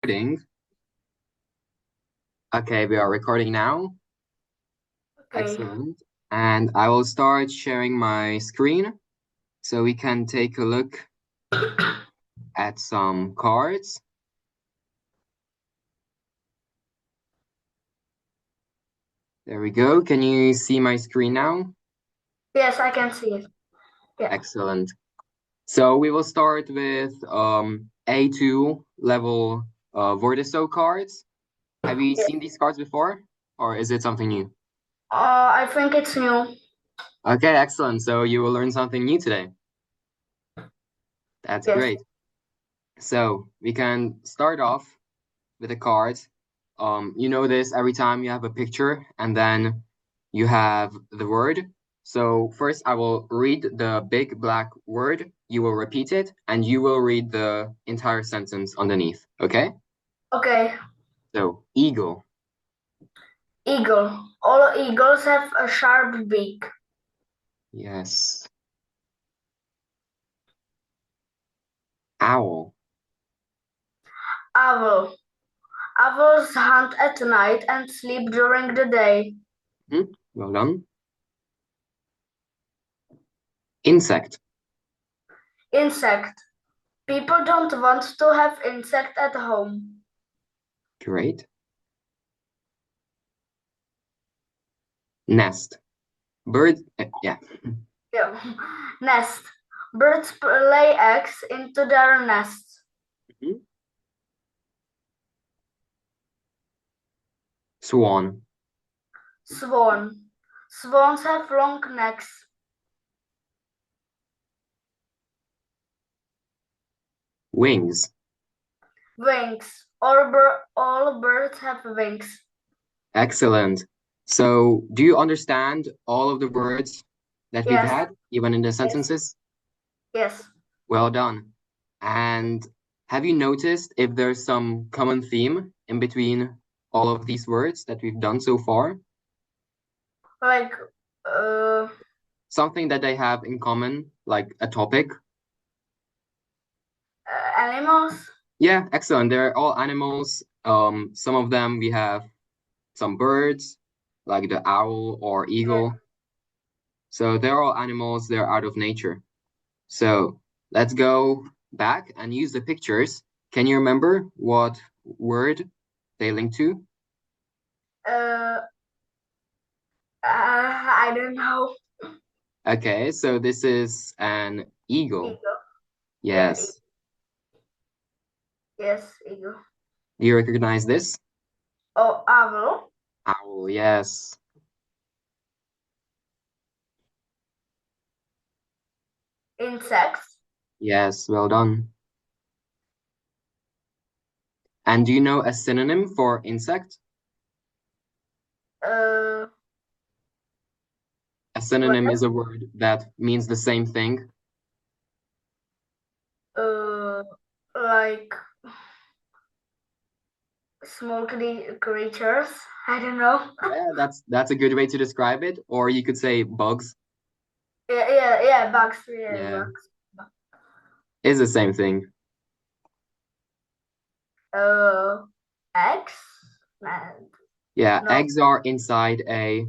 recording. Okay, we are recording now. Okay. Excellent. And I will start sharing my screen so we can take a look at some cards. There we go. Can you see my screen now? Yes, I can see it. Yeah. Excellent. So we will start with A2 level Vortiso cards. Have you seen these cards before, or is it something new? I think it's new. Okay, excellent. So you will learn something new today. That's Yes. great. So we can start off with a card. You know this, every time you have a picture and then you have the word. So first I will read the big black word, you will repeat it, and you will read the entire sentence underneath, okay? Okay. So, eagle. Eagle. All eagles have a sharp beak. Yes. Owl. Owl. Owls hunt at night and sleep during the day. Well done. Insect. Insect. People don't want to have insect at home. Great. Nest. Bird, yeah. Yeah. Nest. Birds lay eggs into their nests. Swan. Swan. Swans have long necks. Wings. Wings. All birds have wings. Excellent. So, do you understand all of the words that we've Yes. had, even in the sentences? Yes. Well done. And have you noticed if there's some common theme in between all of these words that we've done so far? Like, Something that they have in common, like a topic? animals? Yeah, excellent. They're all animals. Some of them we have some birds, like the owl or eagle. So they're all animals, they're out of nature. So let's go back and use the pictures. Can you remember what word they link to? I don't know. Okay, so this is an eagle. Eagle. Yes. Yes, eagle. Do you recognize this? Oh, owl. Owl, yes. Insects. Yes, well done. And do you know a synonym for insect? A synonym is a word that means the same thing. Like small creatures. I don't know. Yeah, that's a good way to describe it. Or you could say bugs. Yeah, bugs. Yeah. Bugs. Is the same thing. Eggs. Yeah, No. eggs are inside a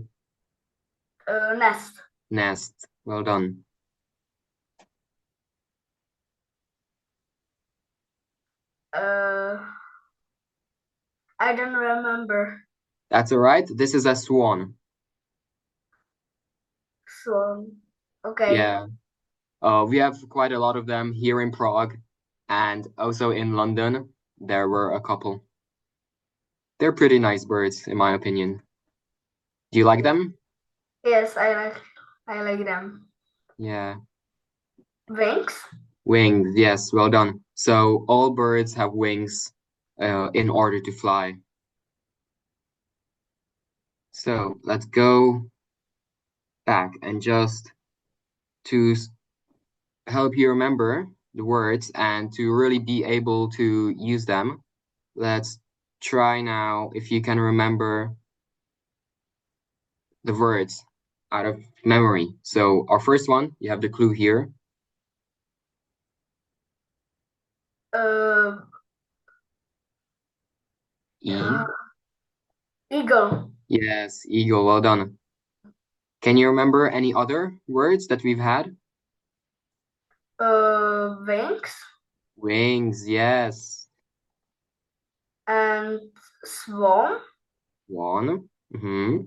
Nest. nest. Well done. I don't remember. That's all right. This is a swan. Swan. Okay. Yeah. We have quite a lot of them here in Prague and also in London. There were a couple. They're pretty nice birds, in my opinion. Do you like them? Yes, I like them. Yeah. Wings? Wings, yes, well done. So all birds have wings in order to fly. So let's go back and just to help you remember the words and to really be able to use them, let's try now if you can remember the words out of memory. So our first one, you have the clue here. E. Eagle. Yes, eagle. Well done. Can you remember any other words that we've had? Wings Wings, yes. and swan. One. Mm-hmm.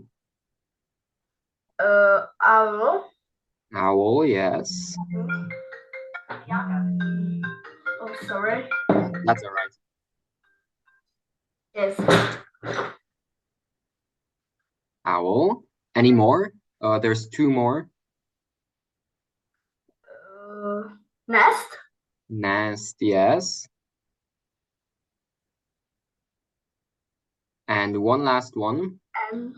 Owl. Owl, yes. Oh, sorry. That's all right. Yes. Owl. Any more? There's two more. Nest. Nest, yes. And one last one. And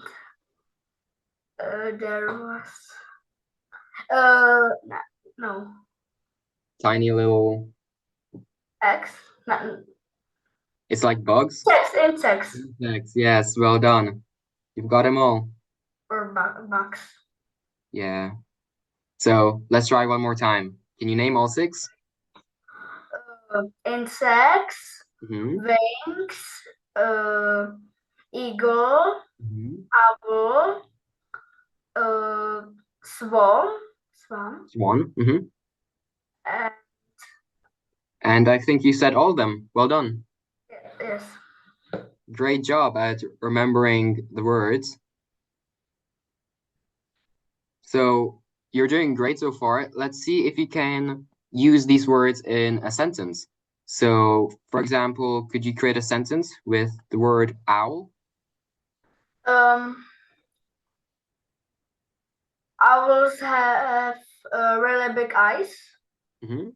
there was no Tiny little. X. No, It's like bugs. insects Insects, yes. Well done. You've got them all. or bugs. Yeah. So let's try one more time. Can you name all six? Insects, Mm-hmm. wings, eagle, Mm-hmm. owl, swan, Swan. Mm-hmm. and And I think you said all of them. Well done. yes. Great job at remembering the words. So you're doing great so far. Let's see if you can use these words in a sentence. So, for example, could you create a sentence with the word owl? Owls have really big eyes. Mm-hmm.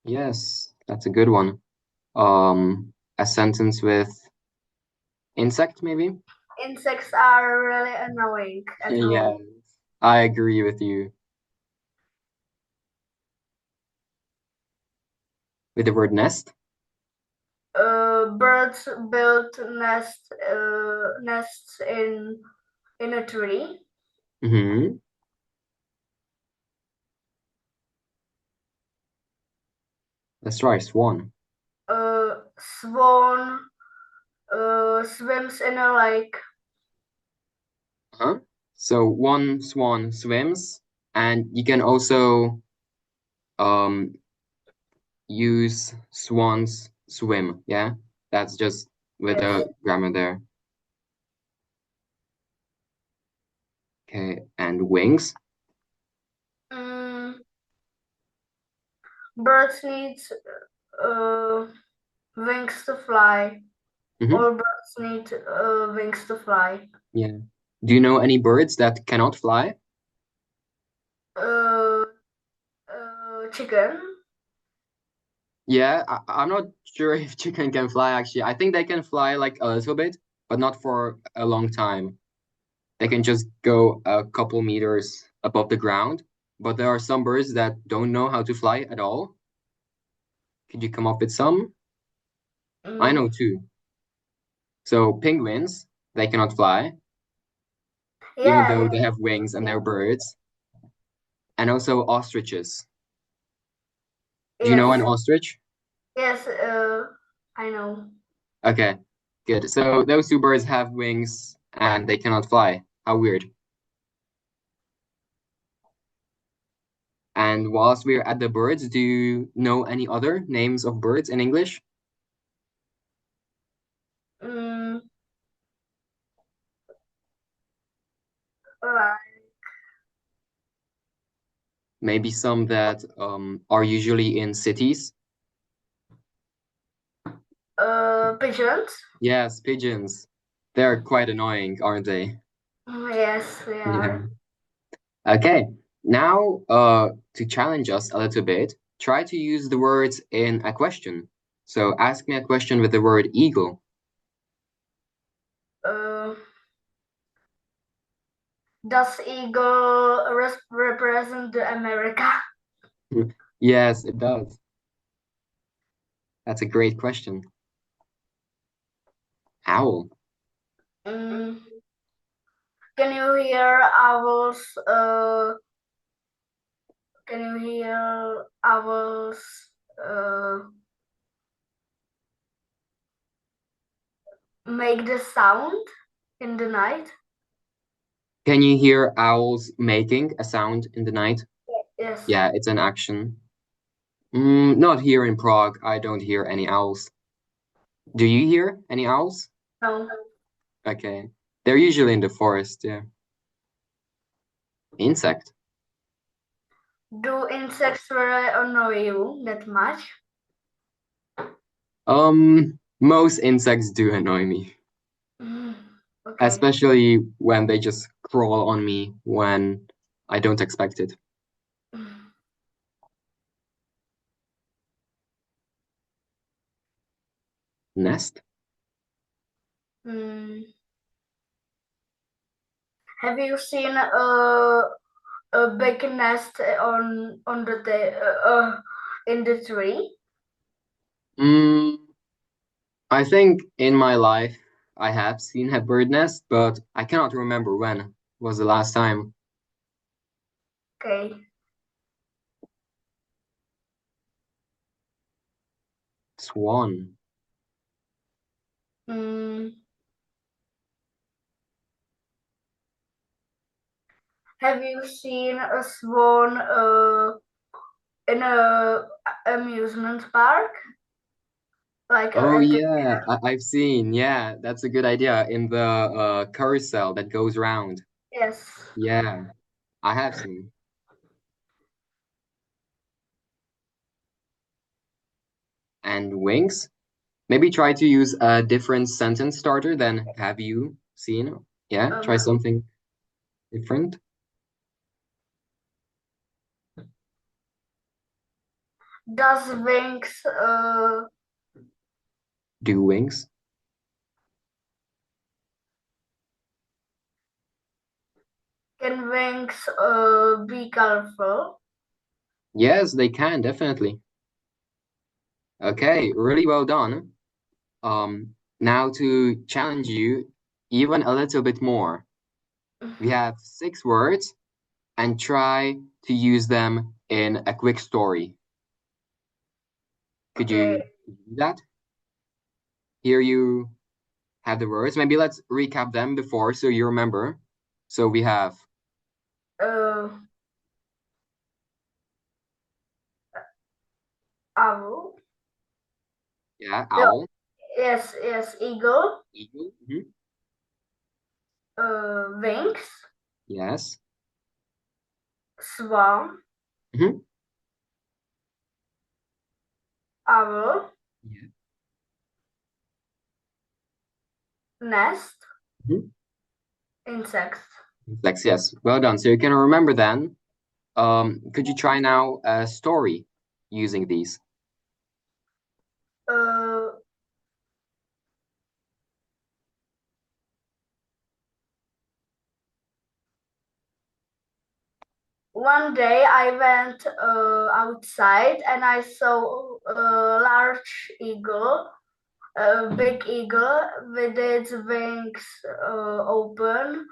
Yes, that's a good one. A sentence with insect, maybe? Insects are really annoying at home. Yeah, I agree with you. With the word nest? Birds build nests in a tree. Mm-hmm. Let's try swan. Swan swims in a lake. Huh? So one swan swims, and you can also use swans swim. Yeah, that's just with Yes. the grammar there. Okay, and wings. Birds need wings to fly. Mm-hmm. All birds need wings to fly. Yeah. Do you know any birds that cannot fly? Chicken. Yeah, I'm not sure if chicken can fly actually. I think they can fly like a little bit, but not for a long time. They can just go a couple meters above the ground. But there are some birds that don't know how to fly at all. Could you come up with some? I know two. So penguins, they cannot fly, even though they have wings and they're birds. And also ostriches. Do you know an ostrich? Yes, I know. Okay, good. So those two birds have wings and they cannot fly. How weird. And whilst we're at the birds, do you know any other names of birds in English? Maybe some that are usually in cities? Pigeons. Yes, pigeons. They're quite annoying, aren't they? Yes, they are. Okay, now to challenge us a little bit, try to use the words in a question. So ask me a question with the word eagle. Does eagle represent the America? Yes, it does. That's a great question. Owl. Can you hear owls? Can you hear owls? make the sound in the night? Can you hear owls making a sound in the night? Yes. Yeah, it's an action. Not here in Prague. I don't hear any owls. Do you hear any owls? No. Okay. They're usually in the forest, yeah. Insect. Do insects really annoy you that much? Most insects do annoy me, Okay. especially when they just crawl on me when I don't expect it. Nest? Have you seen a big nest on the in the tree? I think in my life I have seen a bird nest, but I cannot remember when was the last time. Okay. Swan. Have you seen a swan in a amusement park? Like Oh at the yeah, I've seen. Yeah, that's a good idea in the carousel that goes round. yes. Yeah, I have seen. And wings? Maybe try to use a different sentence starter than have you seen? Yeah, try something different. Does wings Do wings? can wings be colorful? Yes, they can, definitely. Okay, really well done. Now to challenge you even a little bit more. We have 6 words and try to use them in a quick story. Could Okay. you do that? Here you have the words. Maybe let's recap them before so you remember. So we have Owl. yeah, No. owl, Yes, eagle. eagle, Wings. yes, Swan. mhm, Owl. yeah, Nest. mhm. Insects. Flex, yes, well done. So you can remember then. Could you try now a story using these? Uh, One day I went outside and I saw a large eagle, a big eagle with its wings open,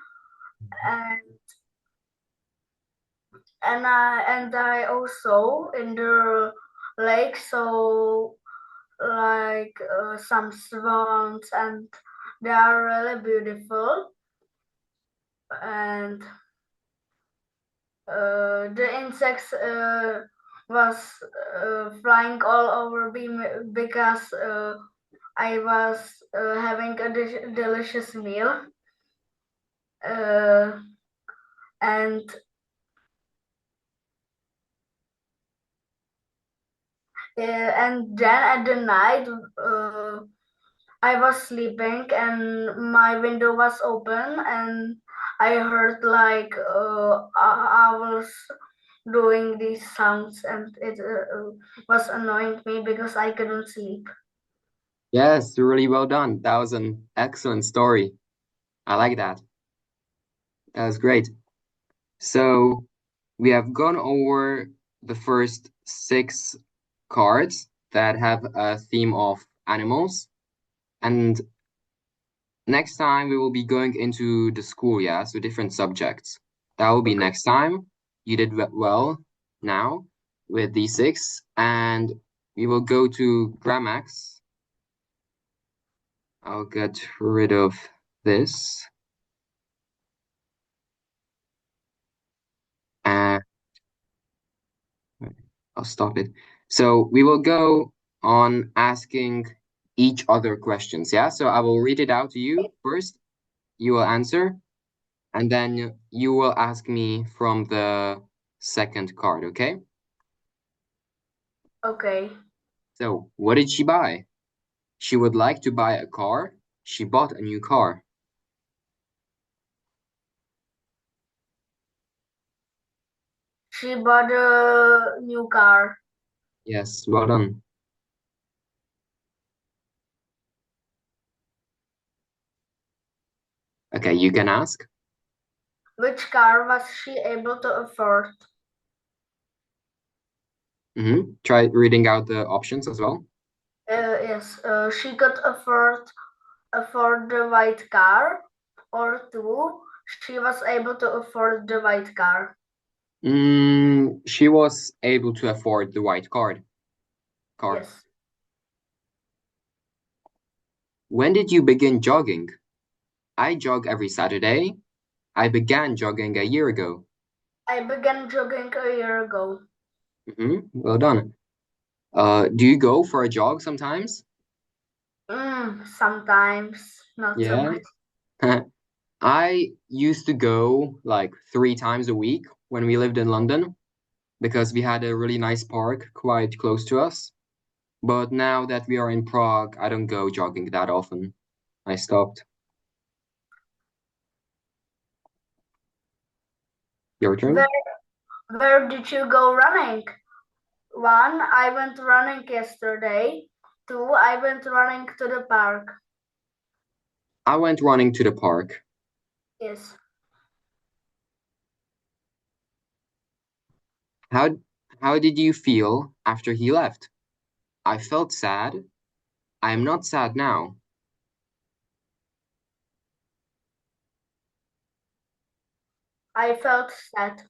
and I also in the lake saw like some swans, and they are really beautiful, and the insects was flying all over me because I was having a delicious meal, uh, and then at the night I was sleeping and my window was open and I heard like owls doing these sounds, and it was annoying me because I couldn't sleep. Yes, really well done. That was an excellent story. I like that. That was great. So we have gone over the first 6 cards that have a theme of animals. And next time we will be going into the school, yeah, so different subjects. That will be next time. You did well now with these 6, and we will go to Gramax I'll get rid of this. And I'll stop it. So we will go on asking each other questions, yeah? So I will read it out to you first. You will answer, and then you will ask me from the second card, okay? Okay. So, what did she buy? She would like to buy a car. She bought a new car. She bought a new car. Yes, well done. Okay, you can ask. Which car was she able to afford? Try reading out the options as well. Yes, she could afford the white car, or two, she was able to afford the white car. She was able to afford the white car. Yes. When did you begin jogging? I jog every Saturday. I began jogging a year ago. I began jogging a year ago. Well done. Do you go for a jog sometimes? Sometimes, not so Yeah. much. I used to go like 3 times a week when we lived in London because we had a really nice park quite close to us. But now that we are in Prague, I don't go jogging that often. I stopped. Your turn? Where did you go running? 1, I went running yesterday. 2, I went running to the park. I went running to the park. Yes. How did you feel after he left? I felt sad. I am not sad now. I felt sad.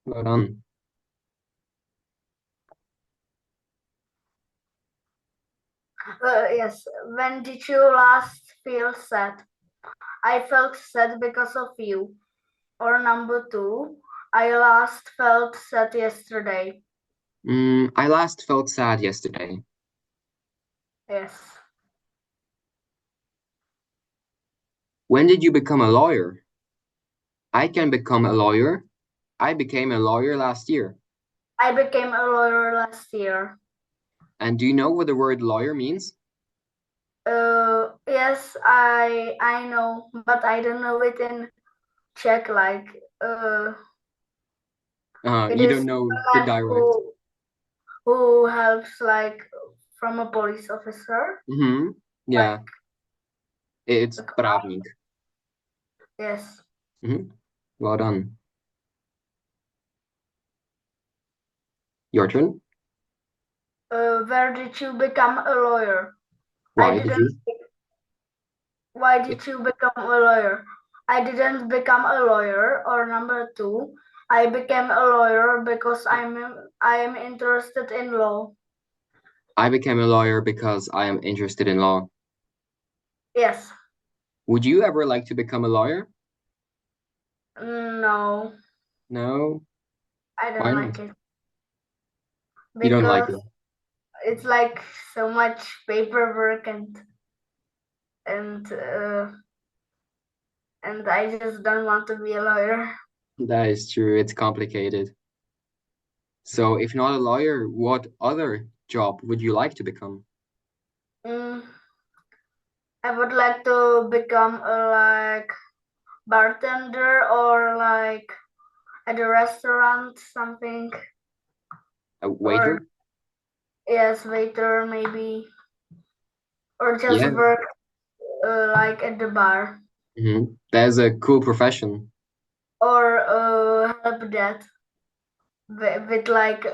Well done. Yes. When did you last feel sad? I felt sad because of you. Or number 2, I last felt sad yesterday. I last felt sad yesterday. Yes. When did you become a lawyer? I can become a lawyer. I became a lawyer last year. I became a lawyer last year. And do you know what the word lawyer means? Yes, I know, but I don't know it in Czech. Like, it You is don't know the man direct. who helps, like, from a police officer. Yeah, Like, it's právník. yes. Well done. Your turn. Where did you become a lawyer? Why did you? Why did you become a lawyer? I didn't become a lawyer. Or number 2, I became a lawyer because I am interested in law. I became a lawyer because I am interested in law. Yes. Would you ever like to become a lawyer? No. No? I don't Why like not? it. You don't like it? Because it's like so much paperwork and I just don't want to be a lawyer. That is true. It's complicated. So if not a lawyer, what other job would you like to become? Mm, I would like to become a like bartender or like at a restaurant something. A waiter? Or yes, waiter maybe. Or just Yeah. work like at the bar. That's a cool profession. Or help that with like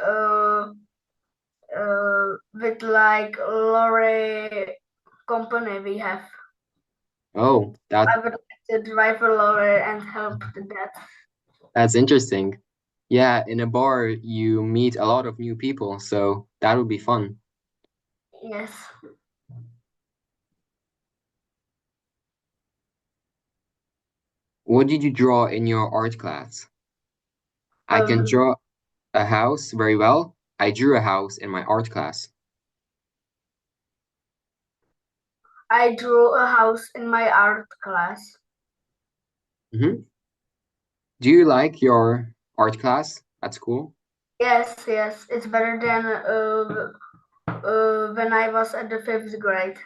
lorry company we have. Oh, I would like to drive a lorry and help that. that's interesting. Yeah, in a bar you meet a lot of new people, so that would be fun. Yes. What did you draw in your art class? I can draw a house very well. I drew a house in my art class. I drew a house in my art class. Do you like your art class at school? Yes, it's better than when I was at the 5th grade.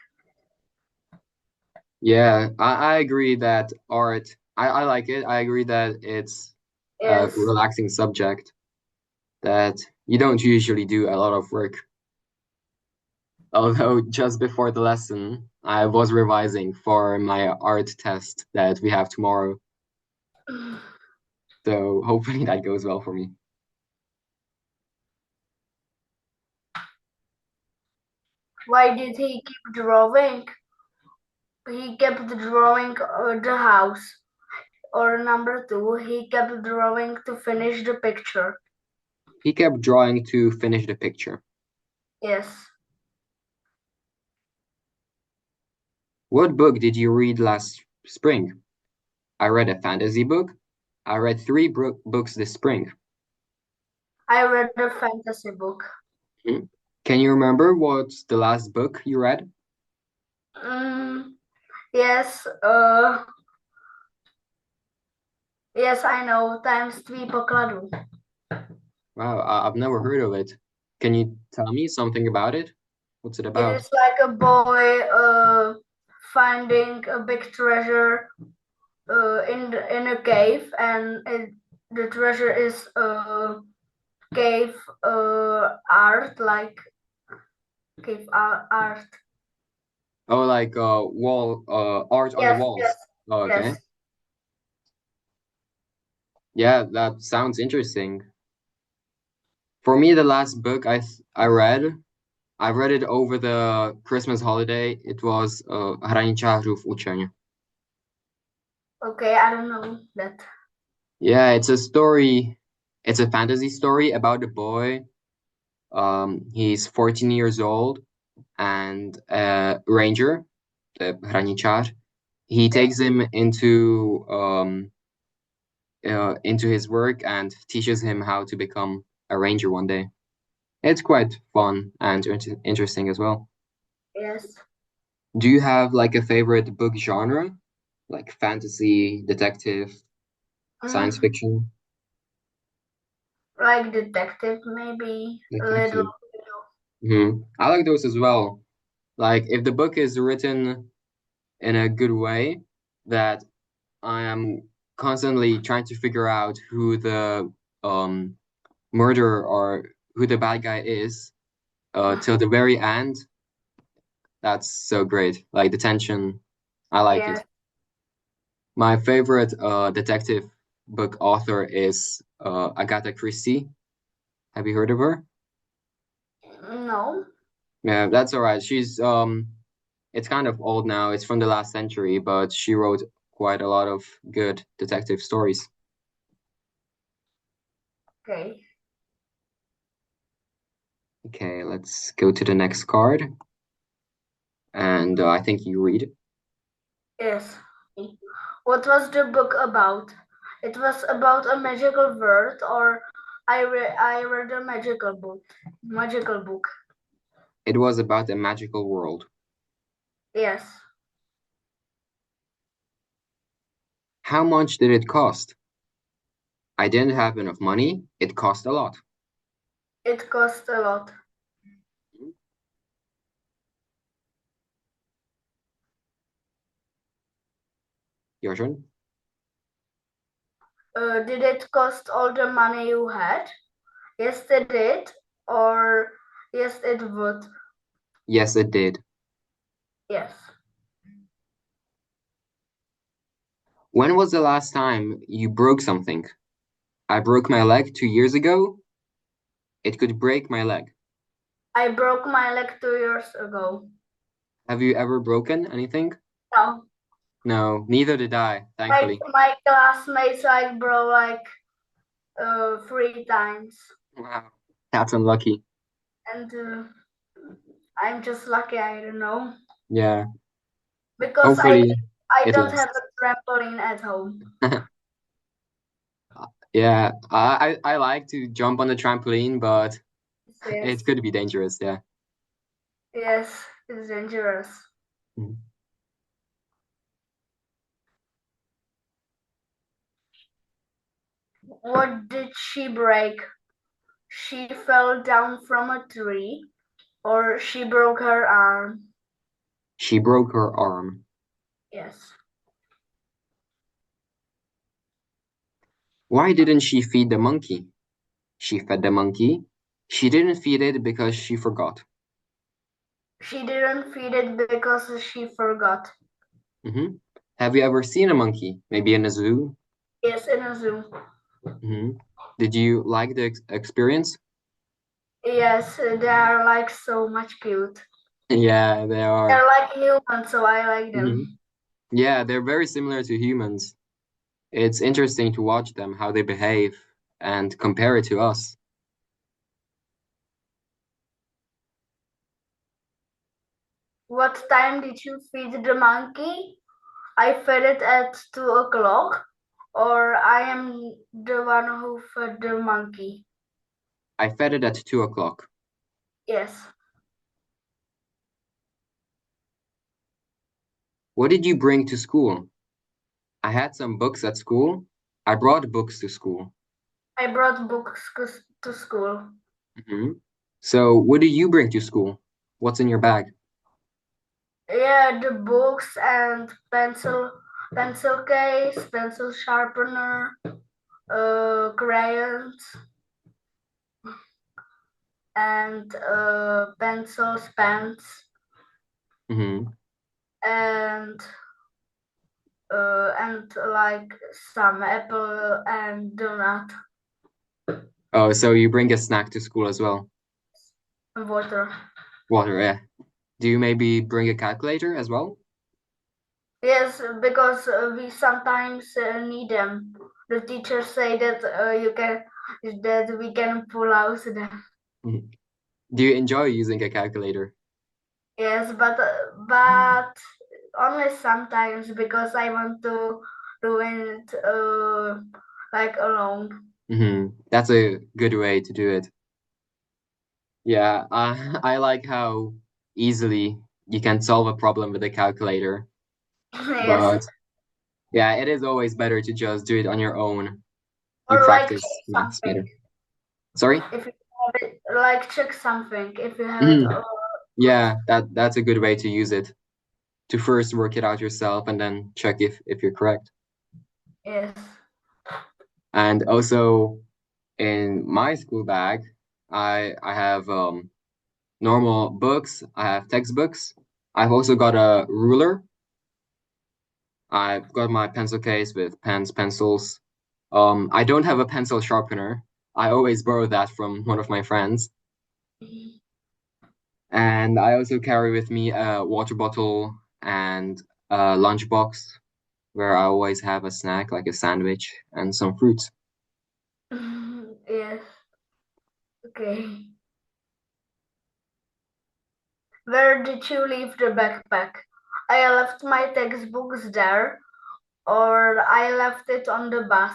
Yeah, I agree that art, I like it. I agree that it's a Yes. relaxing subject, that you don't usually do a lot of work. Although just before the lesson, I was revising for my art test that we have tomorrow. So hopefully that goes well for me. Why did he keep drawing? He kept drawing the house. Or number 2, he kept drawing to finish the picture. He kept drawing to finish the picture. Yes. What book did you read last spring? I read a fantasy book. I read 3 books this spring. I read a fantasy book. Can you remember what's the last book you read? Yes. Yes, I know. Tajemství pokladu. Wow, I've never heard of it. Can you tell me something about it? What's it about? It is like a boy finding a big treasure in a cave, and the treasure is cave art, like cave art. Oh, like wall art on the Yes, walls. yes, Oh, okay. yes. Yeah, that sounds interesting. For me, the last book I read it over the Christmas holiday. It was Hraničářův učeň. Okay, I don't know that. Yeah, it's a story. It's a fantasy story about a boy. He's 14 years old and a ranger, the hraničář. He takes him into his work and teaches him how to become a ranger one day. It's quite fun and interesting as well. Yes. Do you have like a favorite book genre? Like fantasy, detective, science fiction? Like detective, maybe a Detective. little. I like those as well. Like if the book is written in a good way, that I am constantly trying to figure out who the murderer or who the bad guy is till the very end. That's so great. Like the tension, I like Yes. it. My favorite detective book author is Agatha Christie. Have you heard of her? No. Yeah, that's all right. She's it's kind of old now. It's from the last century, but she wrote quite a lot of good detective stories. Okay. Okay, let's go to the next card. And I think you read. Yes. What was the book about? It was about a magical word, or I read a magical book. Magical book. It was about a magical world. Yes. How much did it cost? I didn't have enough money. It cost a lot. It cost a lot. Your turn. Did it cost all the money you had? Yes, it did. Or yes, it would. Yes, it did. Yes. When was the last time you broke something? I broke my leg 2 years ago. It could break my leg. I broke my leg 2 years ago. Have you ever broken anything? No. No, neither did I, thankfully. My classmates broke 3 times. Wow, that's unlucky. And I'm just lucky, I don't know. Yeah. Because Hopefully. I It don't have lasts. a trampoline at home. Yeah, I like to jump on the trampoline, but Yes, it could be dangerous. Yeah. yes, it's dangerous. Mhm. What did she break? She fell down from a tree, or she broke her arm. She broke her arm. Yes. Why didn't she feed the monkey? She fed the monkey. She didn't feed it because she forgot. She didn't feed it because she forgot. Hmm. Have you ever seen a monkey? Maybe in a zoo? Yes, in a zoo. Hmm. Did you like the experience? Yes, they are like so much cute. Yeah, they are. They're like humans, so I like Hmm. them. Yeah, they're very similar to humans. It's interesting to watch them, how they behave, and compare it to us. What time did you feed the monkey? I fed it at 2 o'clock, or I am the one who fed the monkey. I fed it at 2 o'clock. Yes. What did you bring to school? I had some books at school. I brought books to school. I brought books to school. Hmm. So, what do you bring to school? What's in your bag? Yeah, the books and pencil case, pencil sharpener, crayons, and pencils, pens, Hmm. and like some apple and donut Oh, so you bring a snack to school as well? and water. Water, yeah. Do you maybe bring a calculator as well? Yes, because we sometimes need them. The teachers say that we can pull out them. Mhm. Do you enjoy using a calculator? Yes, but only sometimes because I want to do it like alone. That's a good way to do it. Yeah, I like how easily you can solve a problem with a calculator, Yes, but yeah, it is always better to just do it on your own. You or like check practice maths something. better. Sorry? If you have it, like check something. If you have it, Mhm. Yeah, that's a good way to use it. To first work it out yourself and then check if you're correct. yes. And also in my school bag, I have normal books, I have textbooks. I've also got a ruler. I've got my pencil case with pens, pencils. I don't have a pencil sharpener. I always borrow that from one of my friends. And I also carry with me a water bottle and a lunchbox where I always have a snack like a sandwich and some fruits. Yes. Okay. Where did you leave the backpack? I left my textbooks there, or I left it on the bus.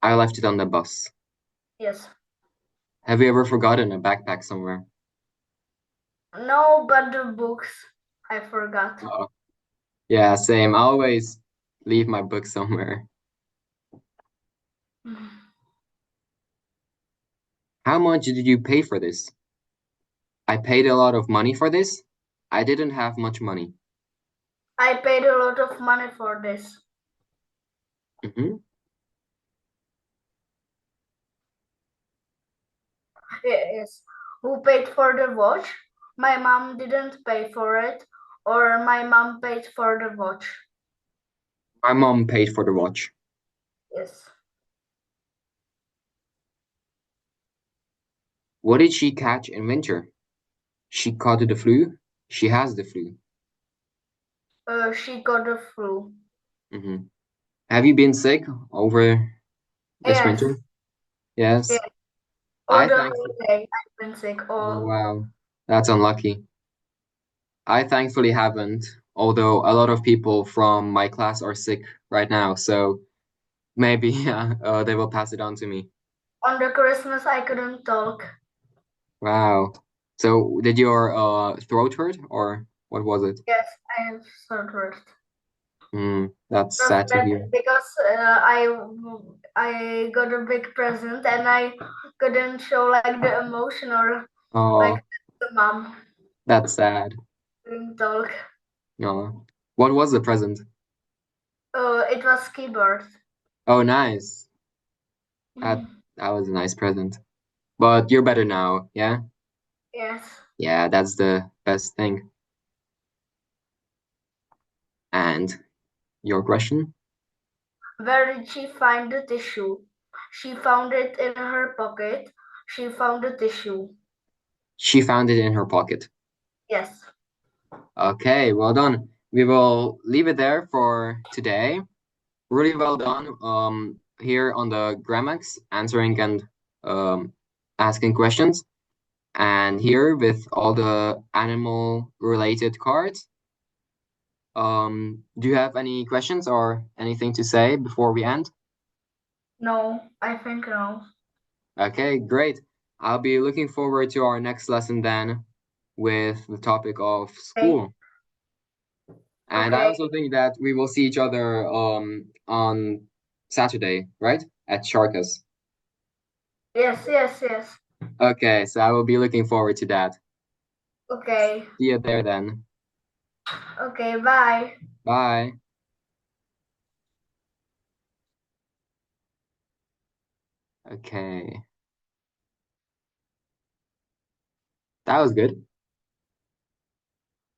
I left it on the bus. Yes. Have you ever forgotten a backpack somewhere? No, but the books I forgot. Oh, yeah, same. I always leave my book somewhere. How much did you pay for this? I paid a lot of money for this. I didn't have much money. I paid a lot of money for this. Hmm. Yes. Who paid for the watch? My mom didn't pay for it, or my mom paid for the watch. My mom paid for the watch. Yes. What did she catch in winter? She caught the flu. She has the flu. She got the flu. Hmm. Have you been sick over this Yes. winter? Yes. Yes. All I the thankfully. holiday I've been sick. Oh All wow, that's unlucky. I thankfully haven't. although a lot of people from my class are sick right now, so maybe they will pass it on to me. On the Christmas, I couldn't talk. Wow. So did your throat hurt or what was it? Yes, I have suffered. That's sad to hear. Because I got a big present and I couldn't show like the emotion or Oh, like the mom that's sad. couldn't talk. No. What was the present? It was keyboard. Oh, nice. That was a nice present. But you're better now, yeah? Yes. Yeah, that's the best thing. And your question? Where did she find the tissue? She found it in her pocket. She found the tissue. She found it in her pocket. Yes. Okay, well done. We will leave it there for today. Really well done here on the Grammax, answering and asking questions. And here with all the animal related cards. Do you have any questions or anything to say before we end? No, I think no. Okay, great. I'll be looking forward to our next lesson then with the topic of school. And I also think that we will see each other on Saturday, right? At Sharkas. Yes, yes, yes. Okay, so I will be looking forward to that. Okay. See you there then. Okay, bye. Bye. Okay. That was good.